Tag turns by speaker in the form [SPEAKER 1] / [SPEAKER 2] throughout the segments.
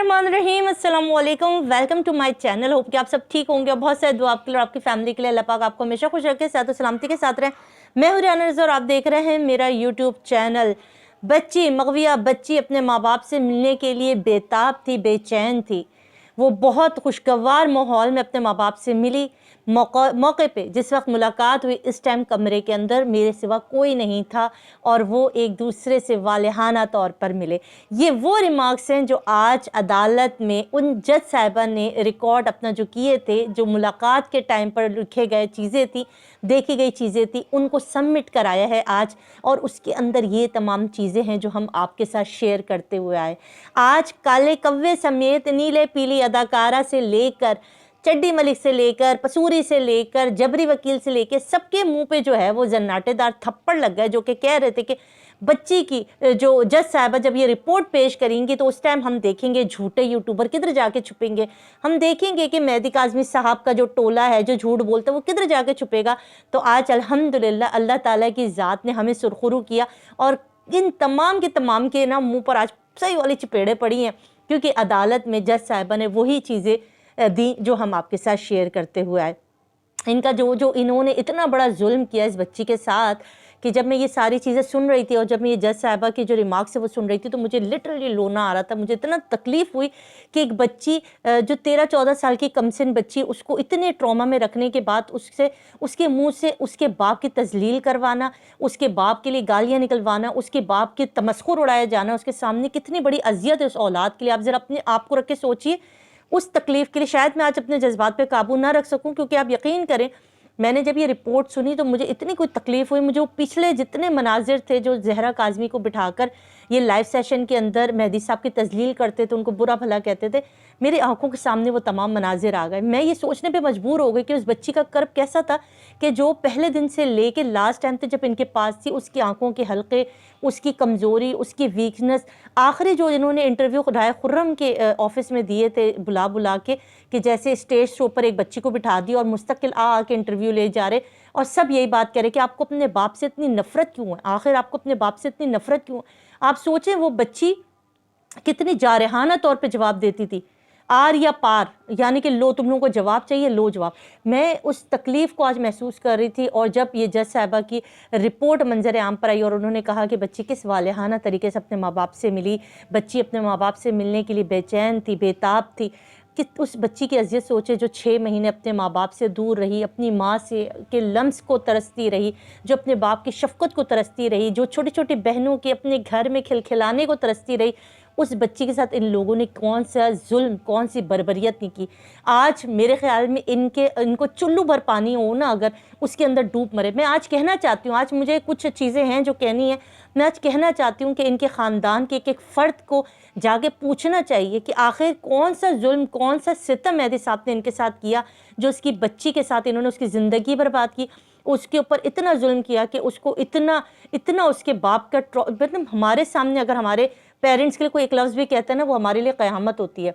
[SPEAKER 1] बिस्मिल्लाहिर्रहमानिर्रहीम, अस्सलाम वालेकुम, welcome to my channel. Hope कि आप सब ठीक होंगे और बहुत सारे दुआ आपके लिए और आपकी फैमिली के लिए। अल्लाह पाक आपको हमेशा खुश रखे, साथ और सलामती के साथ रहे। मैं हूं रियाना रज़ा और आप देख रहे हैं मेरा यूट्यूब चैनल। बच्ची मगविया बच्ची अपने माँ बाप से मिलने के लिए बेताब थी, बेचैन थी। वो बहुत खुशगवार माहौल में अपने माँ बाप से मिली। मौके पे जिस वक्त मुलाकात हुई, इस टाइम कमरे के अंदर मेरे सिवा कोई नहीं था और वो एक दूसरे से वालिहाना तौर पर मिले। ये वो रिमार्क्स हैं जो आज अदालत में उन जज साहिबा ने रिकॉर्ड अपना जो किए थे, जो मुलाकात के टाइम पर लिखे गए चीज़ें थी, देखी गई चीज़ें थी, उनको सबमिट कराया है आज। और उसके अंदर ये तमाम चीज़ें हैं जो हम आपके साथ शेयर करते हुए आए। आज काले कव्वे समेत नीले पीली अदाकारा से लेकर चड्डी मलिक से लेकर पसूरी से लेकर जबरी वकील से लेकर सबके मुंह पे जो है वो जन्नाटेदार थप्पड़ लग गए, जो कि कह रहे थे कि बच्ची की जो जज साहबा जब ये रिपोर्ट पेश करेंगी तो उस टाइम हम देखेंगे झूठे यूट्यूबर किधर जाके छुपेंगे। हम देखेंगे कि मेहदी काज़मी साहब का जो टोला है जो झूठ बोलता है वो किधर जाके छुपेगा। तो आज अल्हम्दुलिल्लाह अल्लाह ताला की ज़ात ने हमें सुरखुरू किया और इन तमाम के ना मुँह पर आज सही वाली चपेड़े पड़ी हैं, क्योंकि अदालत में जज साहिबा ने वही चीज़ें दी जो हम आपके साथ शेयर करते हुए आए। इनका जो इन्होंने इतना बड़ा जुल्म किया इस बच्ची के साथ कि जब मैं ये सारी चीज़ें सुन रही थी और जब मैं ये जज साहिबा की जो रिमार्क्स है वो सुन रही थी तो मुझे लिटरली रोना आ रहा था। मुझे इतना तकलीफ़ हुई कि एक बच्ची जो 13-14 साल की कमसिन बच्ची, उसको इतने ट्रॉमा में रखने के बाद उसके मुंह से उसके बाप की तजलील करवाना, उसके बाप के लिए गालियाँ निकलवाना, उसके बाप के तमस्खुर उड़ाया जाना, उसके सामने कितनी बड़ी अजियत है उस औलाद के लिए। आप ज़रा अपने आप को रख के सोचिए उस तकलीफ़ के लिए। शायद मैं आज अपने जज्बात पे काबू ना रख सकूं, क्योंकि आप यकीन करें मैंने जब ये रिपोर्ट सुनी तो मुझे इतनी कोई तकलीफ़ हुई। मुझे वो पिछले जितने मनाजिर थे जो ज़हरा काज़मी को बिठाकर ये लाइव सेशन के अंदर मेहदी साहब की तजलील करते थे, उनको बुरा भला कहते थे, मेरी आंखों के सामने वो तमाम मनाजिर आ गए। मैं ये सोचने पे मजबूर हो गई कि उस बच्ची का कर्ब कैसा था कि जो पहले दिन से लेके लास्ट टाइम तक जब इनके पास थी, उसकी आंखों के हल्के, उसकी कमज़ोरी, उसकी वीकनेस। आखिरी जो इन्होंने इंटरव्यू राय खुर्रम के ऑफिस में दिए थे बुला बुला के, कि जैसे स्टेज शो पर एक बच्ची को बिठा दी और मुस्तकिल आके इंटरव्यू ले जा रहे और सब यही बात कह रहे कि आपको अपने बाप से इतनी नफ़रत क्यों है, आखिर आपको अपने बाप से इतनी नफ़रत क्यों है। आप सोचें वो बच्ची कितनी जारहाना तौर पे जवाब देती थी, आर या पार, यानी कि लो तुम लोगों को जवाब चाहिए, लो जवाब। मैं उस तकलीफ़ को आज महसूस कर रही थी। और जब ये जज साहिबा की रिपोर्ट मंजर आम पर आई और उन्होंने कहा कि बच्ची किस वालिहाना तरीके से अपने माँ बाप से मिली, बच्ची अपने माँ बाप से मिलने के लिए बेचैन थी, बेताब थी, कि उस बच्ची की अज़ियत सोचे जो 6 महीने अपने माँ बाप से दूर रही, अपनी माँ से के लम्स को तरसती रही, जो अपने बाप की शफ़क़त को तरसती रही, जो छोटी छोटी बहनों के अपने घर में खिलखिलाने को तरसती रही। उस बच्ची के साथ इन लोगों ने कौन सा जुल्म, कौन सी बर्बरियत नहीं की। आज मेरे ख़्याल में इनको चुल्लू भर पानी हो ना, अगर उसके अंदर डूब मरे। मैं आज कहना चाहती हूँ, आज मुझे कुछ चीज़ें हैं जो कहनी है। मैं आज कहना चाहती हूँ कि इनके ख़ानदान के एक फ़र्द को जाके पूछना चाहिए कि आखिर कौन सा जुल्म, कौन सा सितम मेहदी साहब ने इनके साथ किया जो उसकी बच्ची के साथ इन्होंने उसकी ज़िंदगी बर्बाद की, उसके ऊपर इतना जुल्म किया कि उसको इतना उसके बाप का मतलब हमारे सामने अगर हमारे पेरेंट्स के लिए कोई एक लफ्ज़ भी कहता है ना, वो हमारे लिए क़यामत होती है।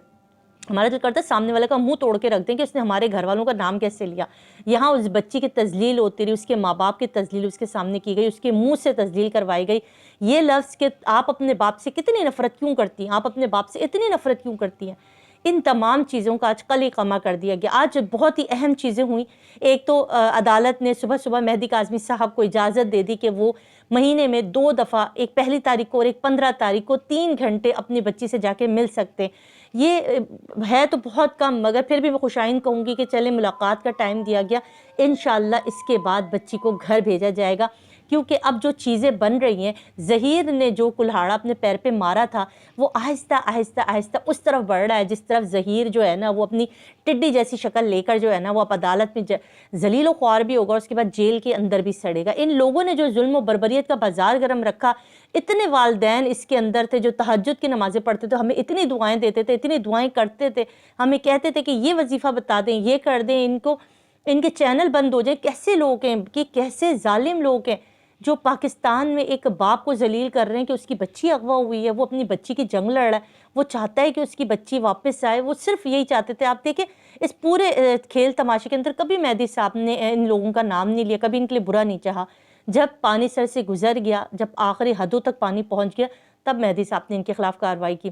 [SPEAKER 1] हमारा दिल करता है सामने वाले का मुंह तोड़ के रख दें कि उसने हमारे घर वालों का नाम कैसे लिया। यहाँ उस बच्ची की तजलील होती रही, उसके माँ बाप की तजलील उसके सामने की गई, उसके मुंह से तजलील करवाई गई। ये लफ्ज़ कि आप अपने बाप से कितनी नफ़रत क्यों करती हैं, आप अपने बाप से इतनी नफ़रत क्यों करती हैं, इन तमाम चीज़ों का आज कल ही कमा कर दिया गया। आज बहुत ही अहम चीज़ें हुई। एक तो अदालत ने सुबह सुबह मेहदी काज़मी साहब को इजाज़त दे दी कि वो महीने में 2 दफ़ा, एक 1 तारीख को और एक 15 तारीख को 3 घंटे अपनी बच्ची से जाके मिल सकते हैं। ये है तो बहुत कम, मगर फिर भी मैं खुशाइन कहूँगी कि चले मुलाकात का टाइम दिया गया। इंशाअल्लाह इसके बाद बच्ची को घर भेजा जाएगा, क्योंकि अब जो चीज़ें बन रही हैं, ज़हीर ने जो कुल्हाड़ा अपने पैर पे मारा था वो आहिस्ता आहिस्ता आहिस्ता उस तरफ बढ़ रहा है जिस तरफ ज़हीर जो है ना वो अपनी टिड्डी जैसी शक्ल लेकर जो है ना वो अब अदालत में जलील व ख्वार भी होगा और उसके बाद जेल के अंदर भी सड़ेगा। इन लोगों ने जो जुल्म व बर्बरियत का बाजार गर्म रखा, इतने वालदैन इसके अंदर थे जो तहज्जुद की नमाज़ें पढ़ते थे, हमें इतनी दुआएं देते थे, इतनी दुआएं करते थे, हमें कहते थे कि ये वजीफ़ा बता दें, ये कर दें, इनके चैनल बंद हो जाए। कैसे लोग हैं कि कैसे जालिम लोग हैं जो पाकिस्तान में एक बाप को जलील कर रहे हैं कि उसकी बच्ची अगवा हुई है, वो अपनी बच्ची की जंग लड़ रहा है, वो चाहता है कि उसकी बच्ची वापस आए। वो सिर्फ यही चाहते थे। आप देखिए इस पूरे खेल तमाशे के अंदर कभी मेहदी साहब ने इन लोगों का नाम नहीं लिया, कभी इनके लिए बुरा नहीं चाहा। जब पानी सर से गुजर गया, जब आखिरी हदों तक पानी पहुँच गया, तब मेहदी साहब ने इनके खिलाफ कार्रवाई की।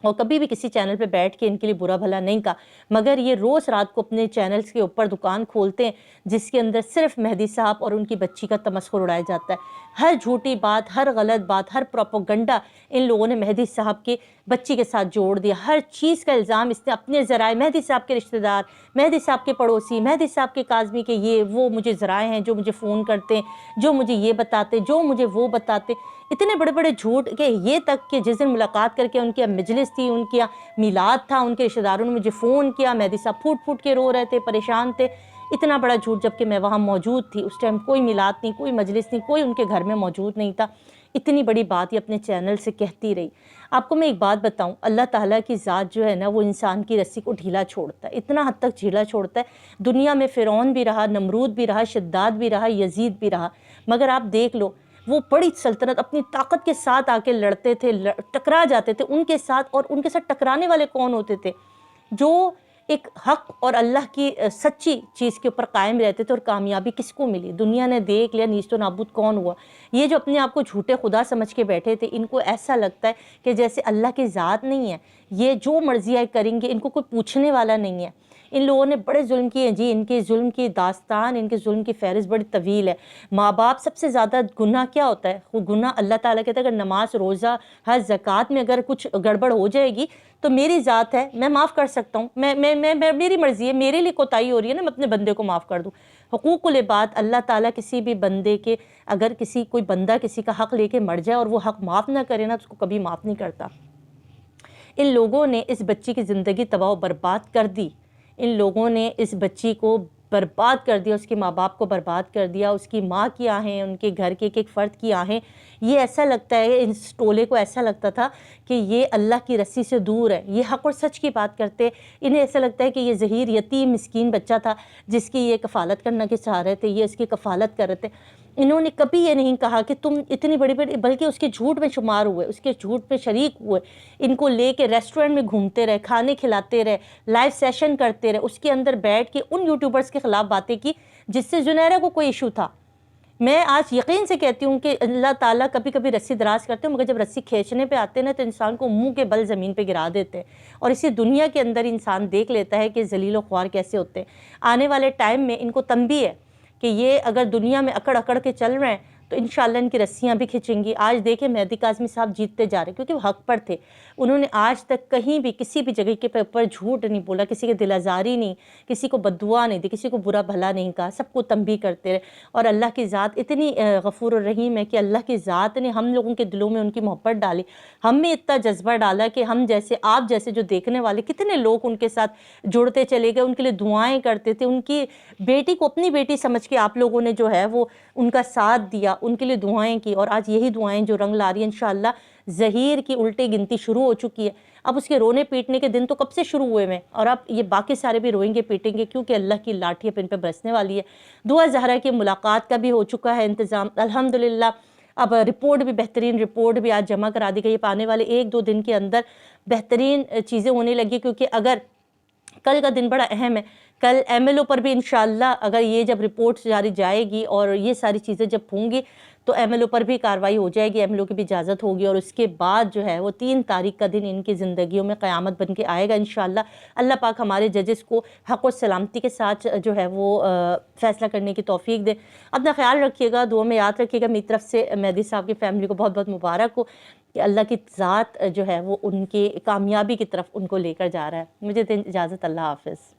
[SPEAKER 1] اور کبھی بھی کسی چینل پہ بیٹھ کے ان کے لیے برا بھلا نہیں کہا، مگر یہ روز رات کو اپنے چینلز کے اوپر دکان کھولتے ہیں جس کے اندر صرف مہدی صاحب اور ان کی بچی کا تمسخر اڑایا جاتا ہے۔ ہر جھوٹی بات، ہر غلط بات، ہر پروپیگنڈا ان لوگوں نے مہدی صاحب کی بچی کے ساتھ جوڑ دیا۔ ہر چیز کا الزام اس نے اپنے ذرائع، مہدی صاحب کے رشتہ دار، مہدی صاحب کے پڑوسی، مہدی صاحب کے کاظمی کے یہ وہ مجھے ذرائع ہیں جو مجھے فون کرتے ہیں، جو مجھے یہ بتاتے، جو مجھے وہ بتاتے، اتنے بڑے بڑے جھوٹ کہ یہ تک کہ جس دن ملاقات کر کے ان کی مجلس تھی، ان کی میلاد تھا، ان کے رشتہ داروں نے مجھے فون کیا، مہدی صاحب پھوٹ پھوٹ کے رو رہے تھے، پریشان تھے۔ اتنا بڑا جھوٹ، جبکہ میں وہاں موجود تھی اس ٹائم، کوئی میلاد نہیں، کوئی مجلس نہیں، کوئی ان کے گھر میں موجود نہیں تھا۔ اتنی بڑی بات یہ اپنے چینل سے کہتی رہی۔ آپ کو میں ایک بات بتاؤں، اللہ تعالیٰ کی ذات جو ہے نا وہ انسان کی رسی کو ڈھیلا چھوڑتا ہے، اتنا حد تک ڈھیلا چھوڑتا ہے۔ دنیا میں فرعون بھی رہا، نمرود بھی رہا، شداد بھی رہا، یزید بھی رہا، مگر آپ دیکھ لو وہ بڑی سلطنت اپنی طاقت کے ساتھ آ کے لڑتے تھے، ٹکرا جاتے تھے ان کے ساتھ، اور ان کے ساتھ ٹکرانے والے کون ہوتے تھے؟ جو ایک حق اور اللہ کی سچی چیز کے اوپر قائم رہتے تھے۔ اور کامیابی کس کو ملی؟ دنیا نے دیکھ لیا، نیست و نابود کون ہوا؟ یہ جو اپنے آپ کو جھوٹے خدا سمجھ کے بیٹھے تھے، ان کو ایسا لگتا ہے کہ جیسے اللہ کی ذات نہیں ہے، یہ جو مرضی کریں گے، ان کو کوئی پوچھنے والا نہیں ہے۔ ان لوگوں نے بڑے ظلم کیے ہیں جی، ان کے ظلم کی داستان، ان کے ظلم کی فہرست بڑی طویل ہے۔ ماں باپ سب سے زیادہ گناہ کیا ہوتا ہے؟ وہ گناہ اللہ تعالیٰ کہتا ہے اگر نماز، روزہ، حج، زکوٰۃ میں اگر کچھ گڑبڑ ہو جائے گی تو میری ذات ہے، میں معاف کر سکتا ہوں، میری مرضی ہے، میرے لیے کوتاہی ہو رہی ہے نا، میں اپنے بندے کو معاف کر دوں۔ حقوق العباد، اللہ تعالیٰ کسی بھی بندے کے، اگر کوئی بندہ کسی کا حق لے کے مر جائے اور وہ حق معاف نہ کرے نا تو اس کو کبھی معاف نہیں کرتا۔ ان لوگوں نے اس بچی کی زندگی تباہ و برباد کر دی، ان لوگوں نے اس بچی کو برباد کر دیا، اس کے ماں باپ کو برباد کر دیا، اس کی ماں کی آہیں، ان کے گھر کے ایک فرد کی آہیں۔ یہ ایسا لگتا ہے، اس ٹولے کو ایسا لگتا تھا کہ یہ اللہ کی رسی سے دور ہے، یہ حق اور سچ کی بات کرتے، انہیں ایسا لگتا ہے کہ یہ ظہیر یتیم مسکین بچہ تھا جس کی یہ کفالت کرنا کے چاہ رہے تھے، یہ اس کی کفالت کر رہے تھے۔ انہوں نے کبھی یہ نہیں کہا کہ تم اتنی بڑی بلکہ اس کے جھوٹ میں شمار ہوئے، اس کے جھوٹ میں شریک ہوئے، ان کو لے کے ریسٹورنٹ میں گھومتے رہے، کھانے کھلاتے رہے، لائیو سیشن کرتے رہے، اس کے اندر بیٹھ کے ان یوٹیوبرز کے خلاف باتیں کی جس سے زنیرہ کو کوئی ایشو تھا۔ میں آج یقین سے کہتی ہوں کہ اللہ تعالیٰ کبھی کبھی رسی دراز کرتے ہیں، مگر جب رسی کھینچنے پہ آتے ہیں نا تو انسان کو منہ کے بل زمین پہ گرا دیتے ہیں، اور اسی دنیا کے اندر انسان دیکھ لیتا ہے کہ ذلیل و خوار کیسے ہوتے ہیں۔ آنے والے ٹائم میں ان کو تنبیہ ہے کہ یہ اگر دنیا میں اکڑ اکڑ کے چل رہے ہیں تو انشاءاللہ ان کی رسیاں بھی کھچیں گی۔ آج دیکھیں مہدی کاظمی صاحب جیتتے جا رہے کیونکہ وہ حق پر تھے، انہوں نے آج تک کہیں بھی کسی بھی جگہ کے اوپر جھوٹ نہیں بولا، کسی کے دل آزاری نہیں، کسی کو بددعا نہیں دی، کسی کو برا بھلا نہیں کہا، سب کو تنبیہ کرتے رہے۔ اور اللہ کی ذات اتنی غفور الرحیم ہے کہ اللہ کی ذات نے ہم لوگوں کے دلوں میں ان کی محبت ڈالی، ہم میں اتنا جذبہ ڈالا کہ ہم جیسے، آپ جیسے جو دیکھنے والے کتنے لوگ ان کے ساتھ جڑتے چلے گئے، ان کے لیے دعائیں کرتے تھے، ان کی بیٹی کو اپنی بیٹی سمجھ کے آپ لوگوں نے جو ہے وہ ان کا ساتھ دیا، ان کے لیے دعائیں کی، اور آج یہی دعائیں جو رنگ لا رہی ہیں۔ انشاءاللہ ظہیر کی الٹی گنتی شروع ہو چکی ہے، اب اس کے رونے پیٹنے کے دن تو کب سے شروع ہوئے ہیں، اور اب یہ باقی سارے بھی روئیں گے پیٹیں گے کیونکہ اللہ کی لاٹھی اب ان پہ برسنے والی ہے۔ دعا زہرا کی ملاقات کا بھی ہو چکا ہے انتظام الحمدللہ، اب رپورٹ بھی، بہترین رپورٹ بھی آج جمع کرا دی گئی، آنے والے 1-2 دن کے اندر بہترین چیزیں ہونے لگی، کیونکہ اگر کل کا دن بڑا اہم ہے، کل ایم ایل او پر بھی انشاءاللہ اگر یہ جب رپورٹ جاری جائے گی اور یہ ساری چیزیں جب ہوں گی تو ایم ایل او پر بھی کارروائی ہو جائے گی، ایم ایل او کی بھی اجازت ہوگی، اور اس کے بعد جو ہے وہ 3 تاریخ کا دن ان کی زندگیوں میں قیامت بن کے آئے گا انشاءاللہ۔ اللہ پاک ہمارے ججز کو حق و سلامتی کے ساتھ جو ہے وہ فیصلہ کرنے کی توفیق دے۔ اپنا خیال رکھیے گا، دعا میں یاد رکھیے گا۔ میری طرف سے مہدی صاحب کی فیملی کو بہت بہت مبارک ہو کہ اللہ کی ذات جو ہے وہ ان کی کامیابی کی طرف ان کو لے کر جا رہا ہے۔ مجھے دیں اجازت، اللہ حافظ۔